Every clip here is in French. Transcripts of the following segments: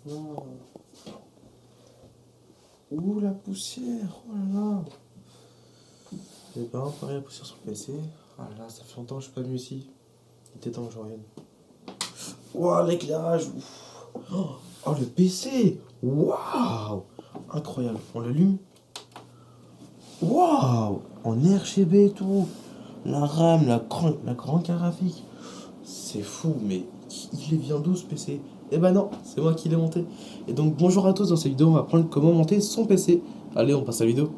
Non. Ouh, la poussière. Oh là là. Eh ben, pareil, la poussière sur le PC. Ah là, ça fait longtemps que je suis pas venu ici. Il était temps que je revienne. Waouh, l'éclairage. Oh, le PC. Waouh. Incroyable. On l'allume. Waouh. En RGB et tout. La RAM, la grande carte graphique. C'est fou, mais il vient d'où ce PC? Eh ben non, c'est moi qui l'ai monté. Et donc bonjour à tous, dans cette vidéo on va apprendre comment monter son PC. Allez, on passe à la vidéo.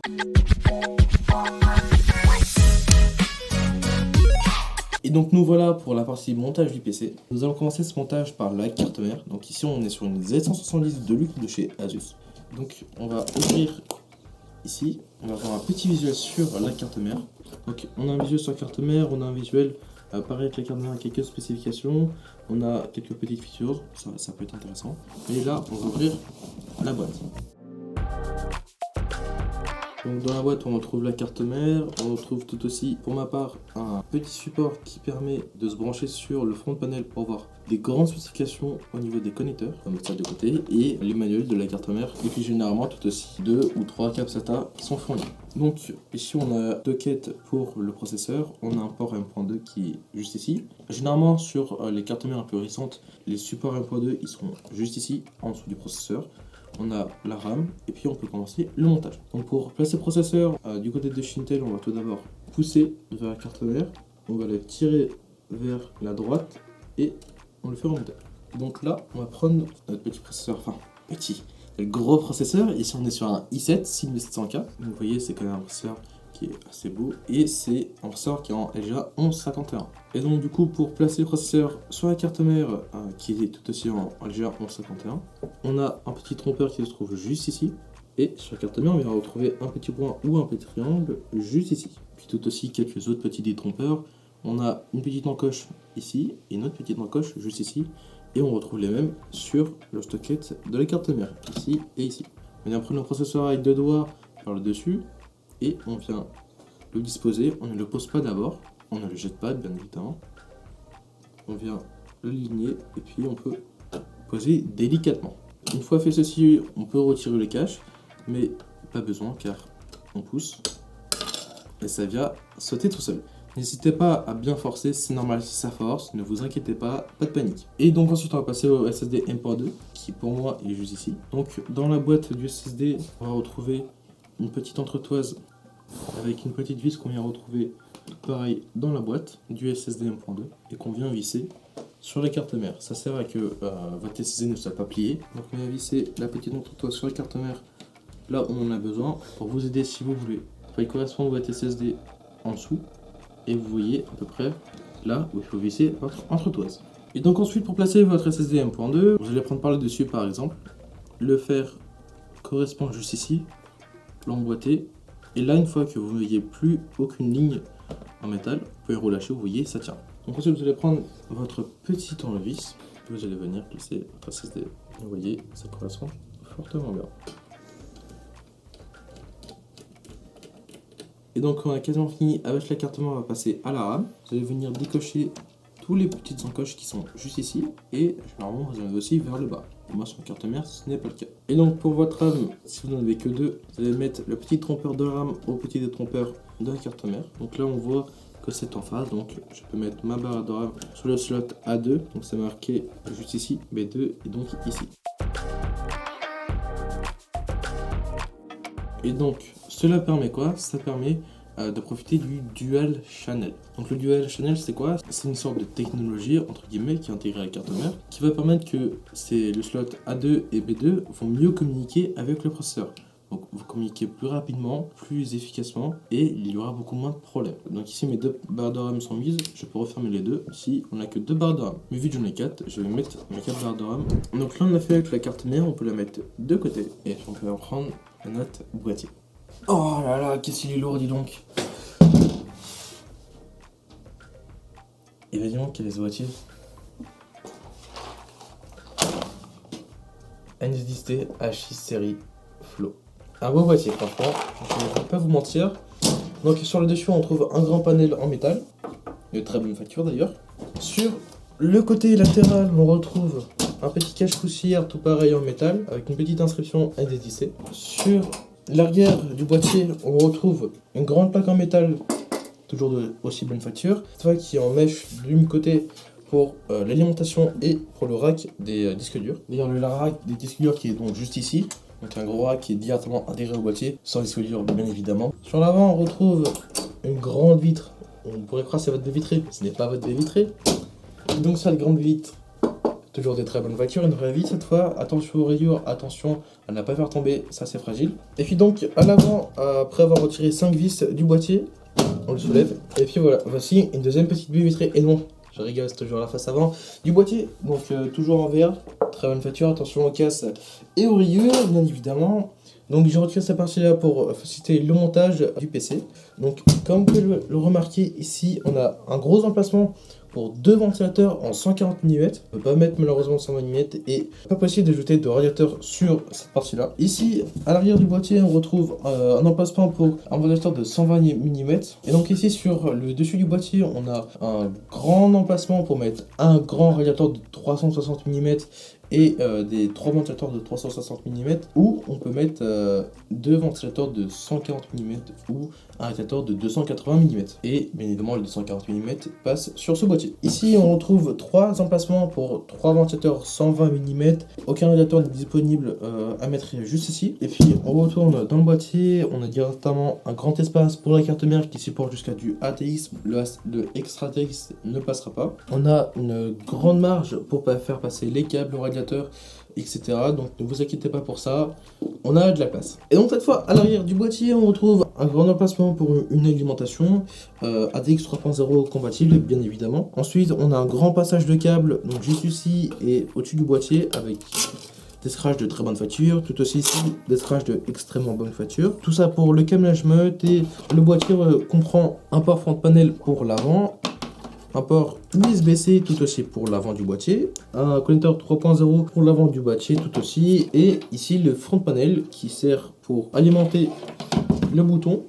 Et donc nous voilà pour la partie montage du PC. Nous allons commencer ce montage par la carte mère. Donc ici on est sur une Z170 Deluxe de chez Asus. Donc on va ouvrir ici, on va avoir un petit visuel sur la carte mère. Donc on a un visuel sur la carte mère, on a un visuel pareil avec la carte mère, quelques spécifications, on a quelques petites features, ça peut être intéressant. Et là on va ouvrir la boîte. Donc dans la boîte on retrouve la carte mère, on retrouve tout aussi pour ma part un petit support qui permet de se brancher sur le front panel pour voir des grandes spécifications au niveau des connecteurs, comme ça de côté, et les manuels de la carte mère, et puis généralement tout aussi 2 ou 3 câbles SATA qui sont fournis. Donc ici on a deux quêtes pour le processeur, on a un port M.2 qui est juste ici. Généralement sur les cartes mères un peu récentes, les supports M.2 ils sont juste ici, en dessous du processeur. On a la RAM et puis on peut commencer le montage. Donc pour placer le processeur du côté de chez Intel, on va tout d'abord pousser vers la carte mère, on va la tirer vers la droite et on le fait remonter. Donc là, on va prendre notre petit processeur, le gros processeur. Ici on est sur un i7 6700K. Donc vous voyez, c'est quand même un processeur qui est assez beau et c'est un processeur qui est en LGA 1151. Et donc du coup pour placer le processeur sur la carte mère qui est tout aussi en LGA 1151, on a un petit trompeur qui se trouve juste ici, et sur la carte mère on va retrouver un petit point ou un petit triangle juste ici. Puis tout aussi quelques autres petits détrompeurs, on a une petite encoche ici et une autre petite encoche juste ici, et on retrouve les mêmes sur le stockette de la carte mère, ici et ici. On vient prendre le processeur avec deux doigts par le dessus, et on vient le disposer, on ne le pose pas d'abord, on ne le jette pas bien évidemment, on vient l'aligner et puis on peut poser délicatement. Une fois fait ceci, on peut retirer le cache, mais pas besoin car on pousse et ça vient sauter tout seul. N'hésitez pas à bien forcer, c'est normal si ça force, ne vous inquiétez pas, pas de panique. Et donc ensuite on va passer au SSD M.2 qui pour moi est juste ici. Donc dans la boîte du SSD, on va retrouver une petite entretoise avec une petite vis qu'on vient retrouver pareil dans la boîte du SSD M.2 et qu'on vient visser sur la carte mère. Ça sert à que votre SSD ne soit pas plié. Donc on vient visser la petite entretoise sur la carte mère là où on en a besoin pour vous aider si vous voulez. Il correspond votre SSD en dessous et vous voyez à peu près là où il faut visser votre entretoise. Et donc ensuite pour placer votre SSD M.2, vous allez prendre par le dessus par exemple, le fer correspond juste ici, l'emboîter. Et là, une fois que vous ne voyez plus aucune ligne en métal, vous pouvez relâcher, vous voyez, ça tient. Donc ensuite, vous allez prendre votre petit tournevis, et vous allez venir placer votre SSD. Vous voyez, ça correspond fortement bien. Et donc, on a quasiment fini avec la carte mère, on va passer à la RAM. Vous allez venir décocher tous les petites encoches qui sont juste ici, et généralement, vous en avez aussi vers le bas. Moi sur ma carte mère ce n'est pas le cas. Et donc pour votre RAM, si vous n'en avez que deux, vous allez mettre le petit trompeur de RAM au petit détrompeur de la carte mère. Donc là on voit que c'est en phase, donc je peux mettre ma barre de RAM sur le slot A2, donc c'est marqué juste ici, B2 et donc ici. Et donc cela permet quoi? Ça permet de profiter du dual channel. Donc le dual channel c'est quoi? C'est une sorte de technologie entre guillemets qui est intégrée à la carte mère qui va permettre que le slot A2 et B2 vont mieux communiquer avec le processeur. Donc vous communiquez plus rapidement, plus efficacement et il y aura beaucoup moins de problèmes. Donc ici mes deux barres de RAM sont mises, je peux refermer les deux. Ici on n'a que deux barres de RAM. Mais vu que j'en ai 4, je vais mettre mes 4 barres de RAM. Donc là on a fait avec la carte mère, on peut la mettre de côté et on peut en prendre notre boîtier. Oh là là, qu'est-ce qu'il est lourd, dis donc. Et vas-y donc, quel est ce boîtier? NZXT H6 série Flow. Un beau boîtier, franchement, je ne vais pas vous mentir. Donc sur le dessus, on trouve un grand panel en métal, de très bonne facture d'ailleurs. Sur le côté latéral, on retrouve un petit cache-poussière tout pareil en métal avec une petite inscription NZDC. Sur l'arrière du boîtier, on retrouve une grande plaque en métal, toujours de aussi bonne facture, cette fois qui est en mèche du côté pour l'alimentation et pour le rack des disques durs. D'ailleurs, le rack des disques durs qui est donc juste ici. Donc un gros rack qui est directement intégré au boîtier, sans disque dur bien évidemment. Sur l'avant, on retrouve une grande vitre. On pourrait croire que c'est votre baie vitrée, ce n'est pas votre baie vitrée. Donc cette grande vitre, toujours de très bonne facture, une vraie vitre cette fois. Attention aux rayures, attention à ne pas faire tomber, ça c'est fragile. Et puis donc à l'avant, après avoir retiré 5 vis du boîtier, on le soulève. Et puis voilà, voici une deuxième petite baie vitrée. Et non, je rigole, c'est toujours la face avant du boîtier. Donc toujours en verre, très bonne facture, attention aux casses et aux rayures, bien évidemment. Donc je retire cette partie-là pour faciliter le montage du PC. Donc comme vous pouvez le remarquer ici, on a un gros emplacement pour deux ventilateurs en 140 mm. On ne peut pas mettre malheureusement 120 mm et pas possible d'ajouter de radiateur sur cette partie-là. Ici, à l'arrière du boîtier, on retrouve un emplacement pour un ventilateur de 120 mm. Et donc ici, sur le dessus du boîtier, on a un grand emplacement pour mettre un grand radiateur de 360 mm et des 3 ventilateurs de 360 mm, ou on peut mettre deux ventilateurs de 140 mm ou un radiateur de 280 mm. Et bien évidemment, le 240 mm passe sur ce boîtier. Ici, on retrouve 3 emplacements pour 3 ventilateurs 120 mm. Aucun radiateur n'est disponible à mettre juste ici. Et puis, on retourne dans le boîtier. On a directement un grand espace pour la carte mère qui supporte jusqu'à du ATX. Le extra ATX ne passera pas. On a une grande marge pour faire passer les câbles, le radiateur, etc. Donc ne vous inquiétez pas pour ça, on a de la place. Et donc cette fois, à l'arrière du boîtier, on retrouve un grand emplacement pour une alimentation ATX 3.0 compatible, bien évidemment. Ensuite, on a un grand passage de câble, donc juste ici et au-dessus du boîtier, avec des scratchs de très bonne facture, tout aussi ici des scratchs de extrêmement bonne facture. Tout ça pour le câblage meute, et le boîtier comprend un port front panel pour l'avant, un port USB-C tout aussi pour l'avant du boîtier, un connecteur 3.0 pour l'avant du boîtier tout aussi, et ici le front panel qui sert pour alimenter le bouton,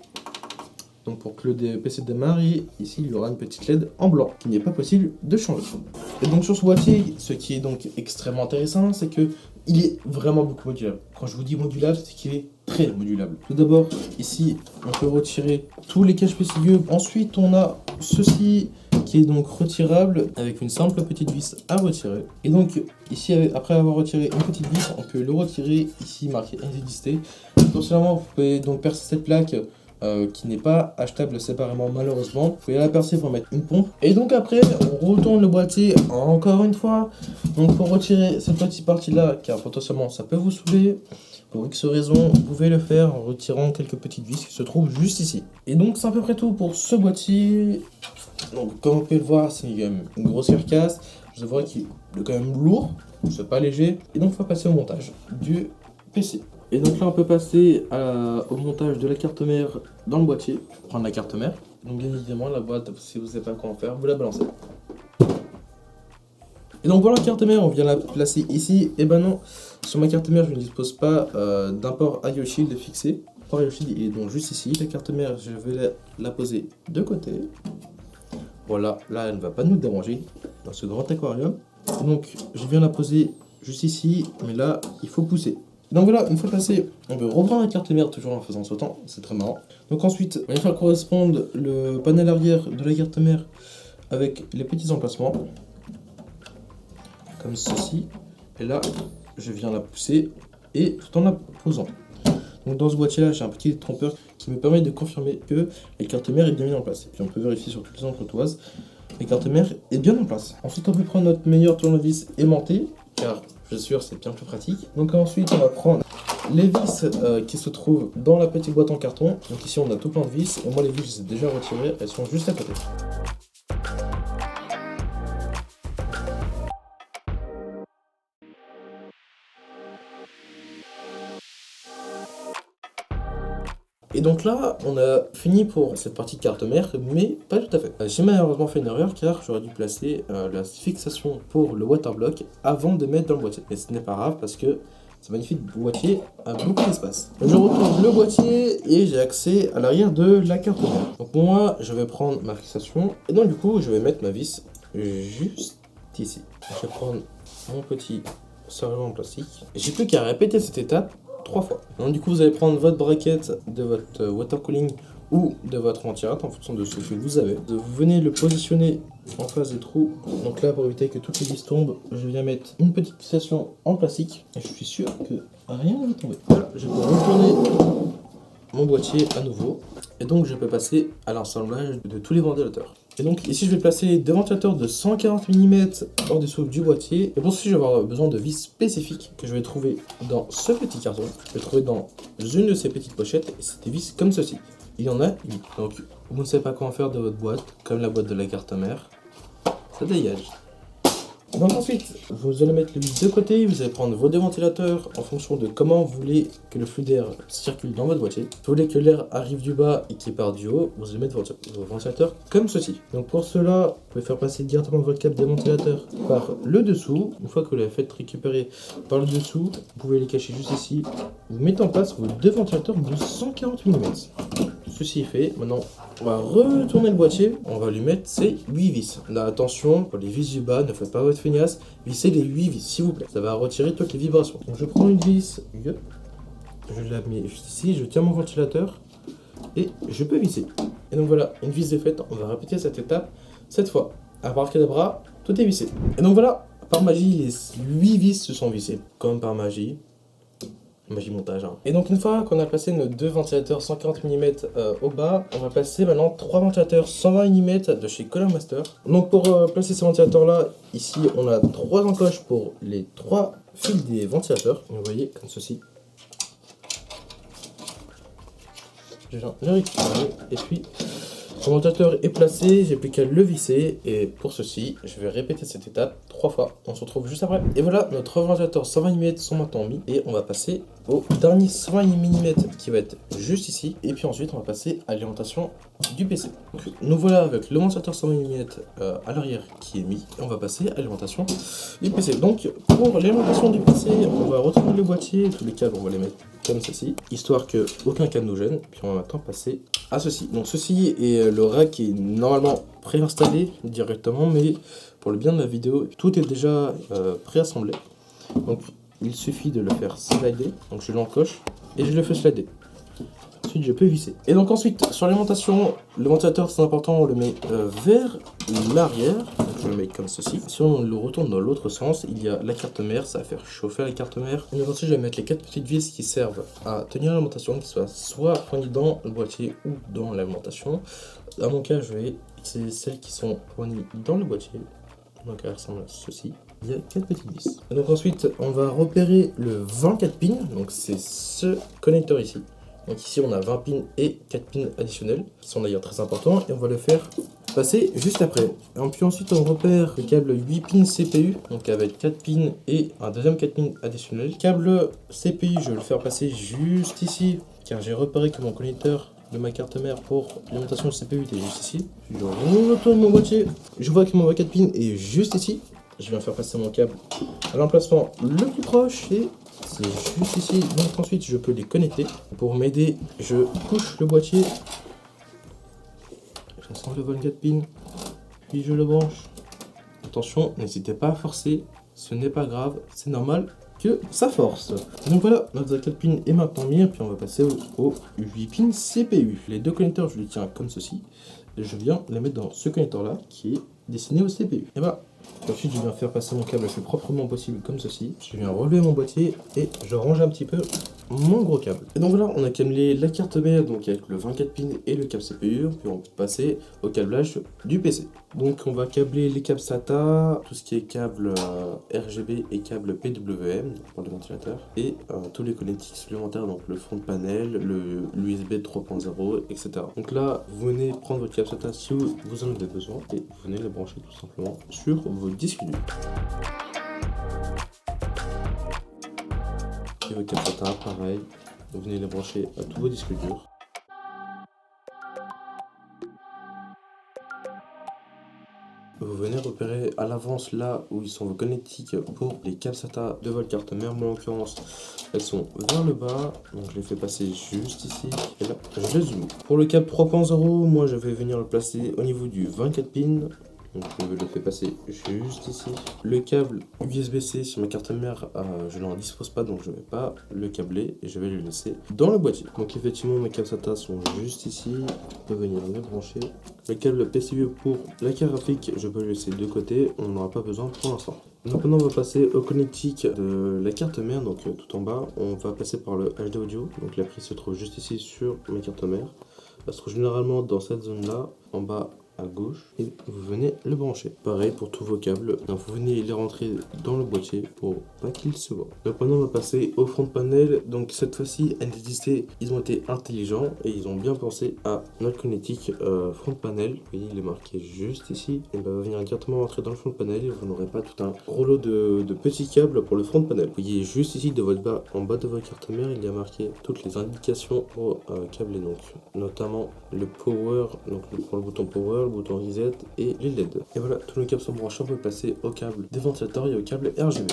donc pour que le PC démarre, et ici il y aura une petite LED en blanc qui n'est pas possible de changer. Et donc sur ce boîtier, ce qui est donc extrêmement intéressant, c'est que il est vraiment beaucoup modulable. Quand je vous dis modulable, c'est qu'il est très modulable. Tout d'abord, ici, on peut retirer tous les caches PCIe. Ensuite, on a ceci qui est donc retirable avec une simple petite vis à retirer. Et donc, ici, après avoir retiré une petite vis, on peut le retirer, ici marqué NZDC. Potentiellement, vous pouvez donc percer cette plaque qui n'est pas achetable séparément malheureusement. Vous pouvez la percer pour mettre une pompe. Et donc après, on retourne le boîtier encore une fois. Donc pour retirer cette petite partie là, car potentiellement ça peut vous saouler, pour X raisons, vous pouvez le faire en retirant quelques petites vis qui se trouvent juste ici. Et donc c'est à peu près tout pour ce boîtier. Donc comme vous pouvez le voir, c'est quand même une grosse carcasse. Je vois qu'il est quand même lourd, c'est pas léger. Et donc il faut passer au montage du PC. Et donc là on peut passer au montage de la carte mère dans le boîtier, prendre la carte mère. Donc bien évidemment la boîte, si vous ne savez pas comment faire, vous la balancez. Et donc voilà la carte mère, on vient la placer ici. Et ben non, sur ma carte mère je ne dispose pas d'un port IO Shield fixé. Le port IO Shield est donc juste ici. La carte mère, je vais la poser de côté. Voilà, là elle ne va pas nous déranger dans ce grand aquarium. Donc je viens la poser juste ici, mais là il faut pousser. Donc voilà, une fois passé, on peut reprendre la carte mère toujours en faisant sautant, c'est très marrant. Donc ensuite, on va faire correspondre le panel arrière de la carte mère avec les petits emplacements, comme ceci. Et là, je viens la pousser et tout en la posant. Donc dans ce boîtier là, j'ai un petit trompeur qui me permet de confirmer que la carte mère est bien mise en place. Et puis on peut vérifier sur toutes les entretoises, la carte mère est bien en place. Ensuite, on peut prendre notre meilleur tournevis aimanté, car je suis sûr c'est bien plus pratique. Donc ensuite on va prendre les vis qui se trouvent dans la petite boîte en carton. Donc ici on a tout plein de vis, et moi les vis je les ai déjà retirées, elles sont juste à côté. Et donc là, on a fini pour cette partie de carte mère, mais pas tout à fait. J'ai malheureusement fait une erreur car j'aurais dû placer la fixation pour le waterblock avant de mettre dans le boîtier. Mais ce n'est pas grave parce que ce magnifique boîtier a beaucoup d'espace. Je retrouve le boîtier et j'ai accès à l'arrière de la carte mère. Donc moi, je vais prendre ma fixation et donc du coup, je vais mettre ma vis juste ici. Je vais prendre mon petit serre-joint en plastique. J'ai plus qu'à répéter cette étape 3 fois. Donc du coup vous allez prendre votre braquette de votre water cooling ou de votre ventilateur en fonction de ce que vous avez. Vous venez le positionner en face des trous. Donc là, pour éviter que toutes les vis tombent, je viens mettre une petite fixation en plastique et je suis sûr que rien ne va tomber. Voilà, je peux retourner mon boîtier à nouveau et donc je peux passer à l'assemblage de tous les ventilateurs. Et donc ici je vais placer deux ventilateurs de 140 mm en dessous du boîtier. Et pour ceci je vais avoir besoin de vis spécifiques que je vais trouver dans ce petit carton. Je vais trouver dans une de ces petites pochettes et c'est des vis comme ceci. Il y en a 8. Donc vous ne savez pas quoi en faire de votre boîte, comme la boîte de la carte mère, ça dégage. Donc ensuite, vous allez mettre les vis de côté, vous allez prendre vos deux ventilateurs en fonction de comment vous voulez que le flux d'air circule dans votre boîtier. Si vous voulez que l'air arrive du bas et qu'il part du haut, vous allez mettre vos ventilateurs comme ceci. Donc pour cela, vous pouvez faire passer directement votre câble des ventilateurs par le dessous. Une fois que vous l'avez fait récupérer par le dessous, vous pouvez les cacher juste ici. Vous mettez en place vos deux ventilateurs de 140 mm. Ceci est fait, maintenant on va retourner le boîtier, on va lui mettre ces 8 vis. Là, attention, pour les vis du bas, ne faites pas votre feignasse, vissez les 8 vis s'il vous plaît, ça va retirer toutes les vibrations. Donc je prends une vis, je la mets juste ici, je tiens mon ventilateur et je peux visser. Et donc voilà, une vis est faite, on va répéter cette étape 7 fois. Abracadabra, tout est vissé. Et donc voilà, par magie, les 8 vis se sont vissées, comme par magie. Magie montage. Hein. Et donc une fois qu'on a placé nos deux ventilateurs 140 mm au bas, on va placer maintenant 3 ventilateurs 120 mm de chez Color Master. Donc pour placer ces ventilateurs là, ici on a 3 encoches pour les 3 fils des ventilateurs. Vous voyez comme ceci. Je récupère et puis mon ventilateur est placé, j'ai plus qu'à le visser et pour ceci, je vais répéter cette étape 3 fois. On se retrouve juste après. Et voilà, notre ventilateur 120 mm sont maintenant mis et on va passer au dernier 120 mm qui va être juste ici. Et puis ensuite, on va passer à l'alimentation du PC. Donc, nous voilà avec le ventilateur 120 mm à l'arrière qui est mis et on va passer à l'alimentation du PC. Donc pour l'alimentation du PC, on va retourner le boîtier, tous les câbles on va les mettre comme ceci, histoire que aucun câble nous gêne. Puis on va maintenant passer à ceci. Donc ceci est le rack qui est normalement préinstallé directement, mais pour le bien de la vidéo, tout est déjà préassemblé. Donc il suffit de le faire slider. Donc je l'encoche et je le fais slider. Ensuite je peux visser. Et donc ensuite sur l'alimentation, le ventilateur c'est important, on le met vers l'arrière. Donc je le mets comme ceci. Si on le retourne dans l'autre sens, il y a la carte mère, ça va faire chauffer la carte mère. Et ensuite je vais mettre les 4 petites vis qui servent à tenir l'alimentation, qui soient soit poignées dans le boîtier ou dans l'alimentation. Dans mon cas je vais utiliser celles qui sont poignées dans le boîtier. Donc elles ressemblent à ceci. Il y a 4 petites vis. Et donc ensuite on va repérer le 24 pins. Donc c'est ce connecteur ici. Donc ici on a 20 pins et 4 pins additionnels qui sont d'ailleurs très importants et on va le faire passer juste après. Et puis ensuite on repère le câble 8 pins CPU, donc avec 4 pins et un deuxième 4 pins additionnel. Câble CPU, je vais le faire passer juste ici car j'ai repéré que mon connecteur de ma carte mère pour l'alimentation du CPU était juste ici. Je retourne mon boîtier, je vois que mon 4 pins est juste ici. Je viens faire passer mon câble à l'emplacement le plus proche et c'est juste ici. Donc ensuite je peux les connecter. Pour m'aider, je couche le boîtier. J'assemble le 24 pins. Puis je le branche. Attention, n'hésitez pas à forcer. Ce n'est pas grave, c'est normal que ça force. Donc voilà, notre 4 pins est maintenant mis. Et puis on va passer au 8 pins CPU. Les deux connecteurs, je les tiens comme ceci. Et je viens les mettre dans ce connecteur là qui est destiné au CPU. Et voilà. Ensuite, je viens faire passer mon câble le plus proprement possible, comme ceci. Je viens relever mon boîtier et je range un petit peu mon gros câble. Et donc voilà, on a câblé la carte mère, donc avec le 24 pins et le câble CPU. Puis on peut passer au câblage du PC. Donc on va câbler les câbles SATA, tout ce qui est câble RGB et câble PWM pour le ventilateur. Et tous les connectiques supplémentaires, donc le front panel, l'USB 3.0, etc. Donc là, vous venez prendre votre câble SATA si vous en avez besoin et vous venez le brancher tout simplement sur vos disques durs. Et votre câble SATA, pareil, vous venez les brancher à tous vos disques durs. Vous venez repérer à l'avance là où ils sont vos connectiques pour les câbles SATA de votre carte mère. Moi en l'occurrence, elles sont vers le bas, donc je les fais passer juste ici et là je les zoome. Pour le câble 3.0, moi je vais venir le placer au niveau du 24 pins. Donc je le fais passer juste ici. Le câble USB-C sur ma carte mère, je n'en dispose pas, donc je ne vais pas le câbler et je vais le laisser dans le boîtier. Donc effectivement mes câbles SATA sont juste ici. On peut venir les brancher. Le câble PCIe pour la carte graphique, je peux le laisser de côté, on n'en aura pas besoin pour l'instant. Donc maintenant on va passer au connectique de la carte mère, donc tout en bas, on va passer par le HD audio. Donc la prise se trouve juste ici sur ma carte mère. Elle se trouve généralement dans cette zone là, en bas à gauche, et vous venez le brancher. Pareil pour tous vos câbles, donc vous venez les rentrer dans le boîtier pour pas qu'ils se voient. Donc maintenant on va passer au front panel. Donc cette fois-ci NTDC, ils ont été intelligents et ils ont bien pensé à notre connectique front panel. Vous voyez, il est marqué juste ici, et va venir directement rentrer dans le front panel et vous n'aurez pas tout un rouleau de petits câbles pour le front panel. Vous voyez juste ici de votre bas, en bas de votre carte mère, il y a marqué toutes les indications pour câbler, donc notamment le power, donc pour le bouton power, le bouton reset et les LED. Et voilà, tous nos câbles sont branchés, on peut passer au câble des ventilateurs et au câble RGB.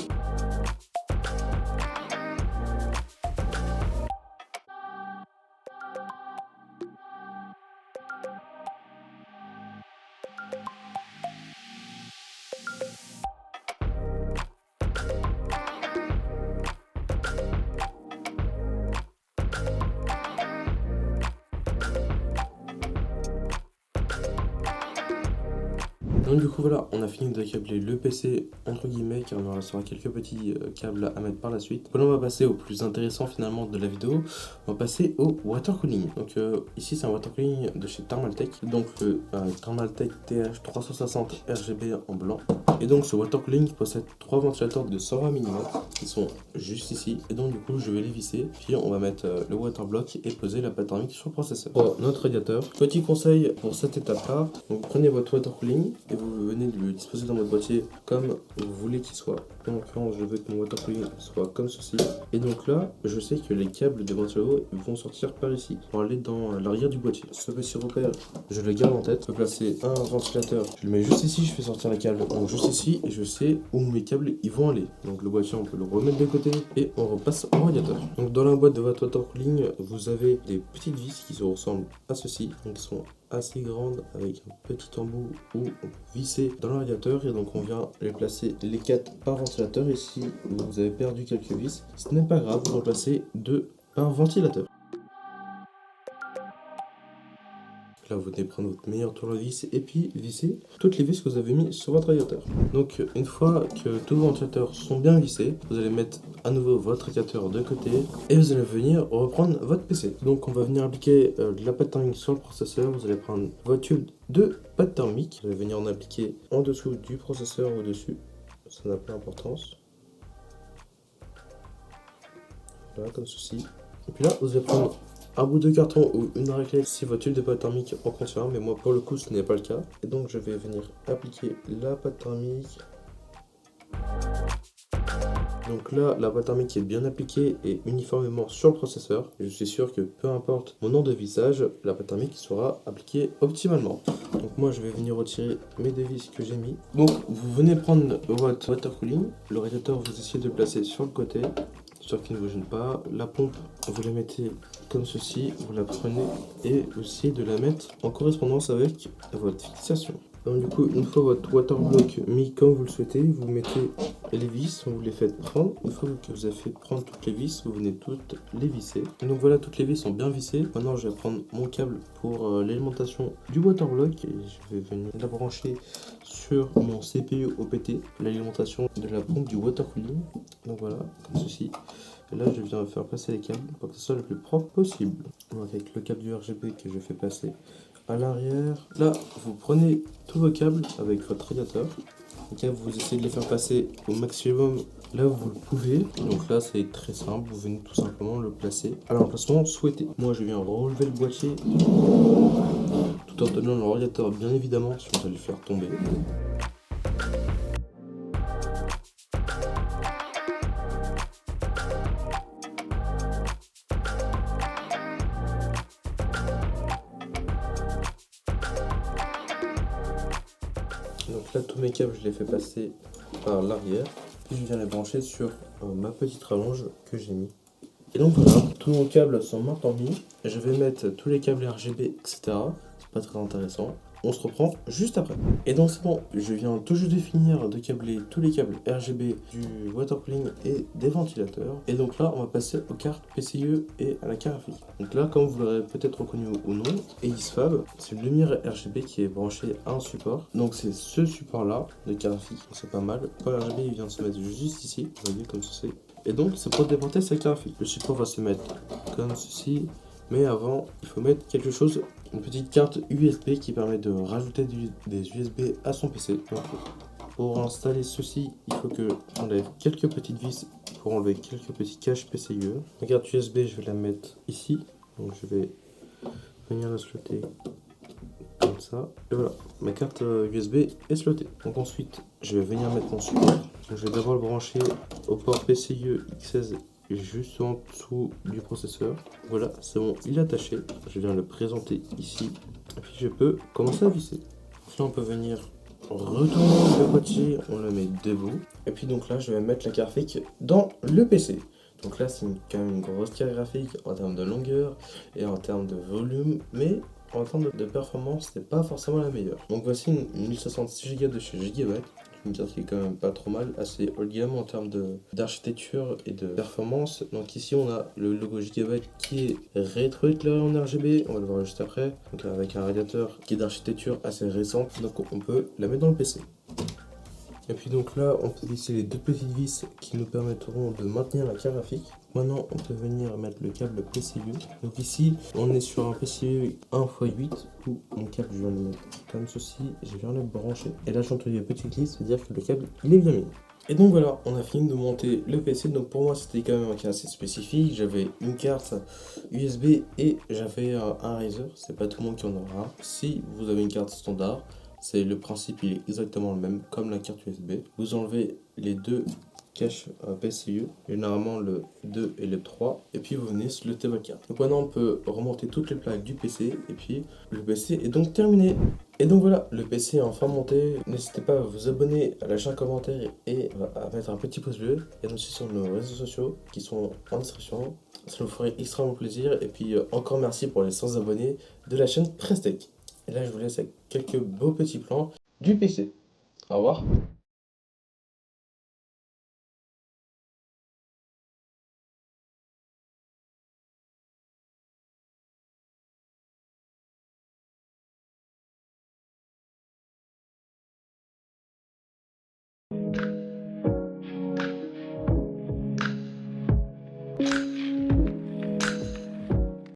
Donc du coup voilà, on a fini de câbler le PC entre guillemets, car il en restera quelques petits câbles à mettre par la suite. Maintenant on va passer au plus intéressant finalement de la vidéo, on va passer au water cooling. Donc ici c'est un water cooling de chez Thermaltake, donc le Thermaltake TH360 RGB en blanc. Et donc ce water cooling possède 3 ventilateurs de 120 mm qui sont juste ici, et donc du coup je vais les visser, puis on va mettre le water block et poser la pâte thermique sur le processeur. Pour notre radiateur, petit conseil pour cette étape là, donc prenez votre water cooling et vous venez de le disposer dans votre boîtier comme vous voulez qu'il soit. En l'occurrence, je veux que mon water cooling soit comme ceci. Et donc là, je sais que les câbles de ventilo vont sortir par ici pour aller dans l'arrière du boîtier. Ce petit repère, je le garde en tête. Je peux placer un ventilateur, je le mets juste ici, je fais sortir les câbles donc juste ici et je sais où mes câbles ils vont aller. Donc le boîtier, on peut le remettre de côté et on repasse au radiateur. Donc dans la boîte de votre water cooling, vous avez des petites vis qui se ressemblent à ceci. Donc ils sont assez grande avec un petit embout où on peut visser dans le radiateur, et donc on vient les placer les 4 par ventilateur, et si vous avez perdu quelques vis, ce n'est pas grave, vous en placez 2 par ventilateur. Là, vous venez prendre votre meilleur tournevis et puis visser toutes les vis que vous avez mis sur votre radiateur. Donc, une fois que tous vos ventilateurs sont bien vissés, vous allez mettre à nouveau votre radiateur de côté et vous allez venir reprendre votre PC. Donc, on va venir appliquer de la pâte thermique sur le processeur. Vous allez prendre votre tube de pâte thermique. Vous allez venir en appliquer en dessous du processeur ou au-dessus. Ça n'a pas d'importance. Voilà, comme ceci. Et puis là, vous allez prendre un bout de carton ou une raclée si votre tube de pâte thermique en contient, mais moi pour le coup ce n'est pas le cas. Et donc je vais venir appliquer la pâte thermique. Donc là, la pâte thermique est bien appliquée et uniformément sur le processeur. Je suis sûr que peu importe mon ordre de vissage, la pâte thermique sera appliquée optimalement. Donc moi je vais venir retirer mes deux vis que j'ai mis. Donc vous venez prendre votre water cooling, le radiateur vous essayez de le placer sur le côté, sûr qu'il ne vous gêne pas. La pompe, vous la mettez comme ceci, vous la prenez et aussi de la mettre en correspondance avec votre fixation. Donc du coup, une fois votre water block mis comme vous le souhaitez, vous mettez les vis, vous les faites prendre. Une fois que vous avez fait prendre toutes les vis, vous venez toutes les visser. Et donc voilà, toutes les vis sont bien vissées. Maintenant, je vais prendre mon câble pour l'alimentation du water block et je vais venir la brancher sur mon CPU OPT, l'alimentation de la pompe du water cooling. Donc voilà, comme ceci. Et là, je viens faire passer les câbles pour que ce soit le plus propre possible. Avec le câble du RGB que je fais passer à l'arrière. Là, vous prenez tous vos câbles avec votre radiateur. Les câbles, vous essayez de les faire passer au maximum là où vous le pouvez. Donc là, c'est très simple. Vous venez tout simplement le placer à l'emplacement souhaité. Moi, je viens relever le boîtier tout en tenant le radiateur, bien évidemment, si vous allez le faire tomber. Donc là, tous mes câbles, je les fais passer par l'arrière. Puis je viens les brancher sur ma petite rallonge que j'ai mis. Et donc voilà, tous nos câbles sont maintenant mis. Je vais mettre tous les câbles RGB, etc. C'est pas très intéressant. on se reprend juste après. Et donc c'est bon, je viens tout juste de finir de câbler tous les câbles RGB du water cooling et des ventilateurs. Et donc là, on va passer aux cartes PCIe et à la carte graphique. Donc là, comme vous l'aurez peut-être reconnu ou non, Aesfab, c'est une lumière RGB qui est branchée à un support. Donc c'est ce support-là de carte graphique, c'est pas mal. Le port RGB, il vient de se mettre juste ici, vous voyez comme ceci. Et donc c'est pour déporter sa carte graphique. Le support va se mettre comme ceci. Mais avant, il faut mettre quelque chose, une petite carte USB qui permet de rajouter des USB à son PC. Donc, pour installer ceci, il faut que j'enlève quelques petites vis pour enlever quelques petits caches PCIe. La carte USB, je vais la mettre ici. Donc je vais venir la slotter comme ça. Et voilà, ma carte USB est slottée. Donc ensuite, je vais venir mettre mon support. Donc, je vais d'abord le brancher au port PCIe X16 juste en dessous du processeur. Voilà, c'est bon, il est attaché. Je viens le présenter ici. Et puis je peux commencer à visser. Là, on peut venir retourner le boîtier, on le met debout. Et puis donc là, je vais mettre la carte graphique dans le PC. Donc là, c'est quand même une grosse carte graphique en termes de longueur et en termes de volume, mais en termes de performance, c'est pas forcément la meilleure. Donc voici une 1066 Go de chez Gigabyte. Une carte qui est quand même pas trop mal, assez haut de gamme en termes d'architecture et de performance. Donc ici on a le logo Gigabyte qui est rétroéclairé en RGB, on va le voir juste après, donc avec un radiateur qui est d'architecture assez récente, donc on peut la mettre dans le PC. Et puis donc là, on peut visser les deux petites vis qui nous permettront de maintenir la carte graphique. Maintenant, on peut venir mettre le câble PCIe. Donc ici, on est sur un PCIe 1x8 où mon câble, je viens le mettre comme ceci, je viens le brancher. Et là, j'entends les petites vis, c'est-à-dire que le câble, il est bien mis. Et donc voilà, on a fini de monter le PC. Donc pour moi, c'était quand même un cas assez spécifique. J'avais une carte USB et j'avais un Razer. C'est pas tout le monde qui en aura un. Si vous avez une carte standard, c'est le principe, il est exactement le même comme la carte USB. Vous enlevez les deux caches PCIe, généralement le 2 et le 3, et puis vous venez slotter votre carte. Donc maintenant on peut remonter toutes les plaques du PC, et puis le PC est donc terminé. Et donc voilà, le PC est enfin monté. N'hésitez pas à vous abonner, à lâcher un commentaire et à mettre un petit pouce bleu. Et nous sur nos réseaux sociaux qui sont en description. Ça nous ferait extrêmement plaisir. Et puis encore merci pour les 100 abonnés de la chaîne Prestech. Et là, je vous laisse avec quelques beaux petits plans du PC. Au revoir.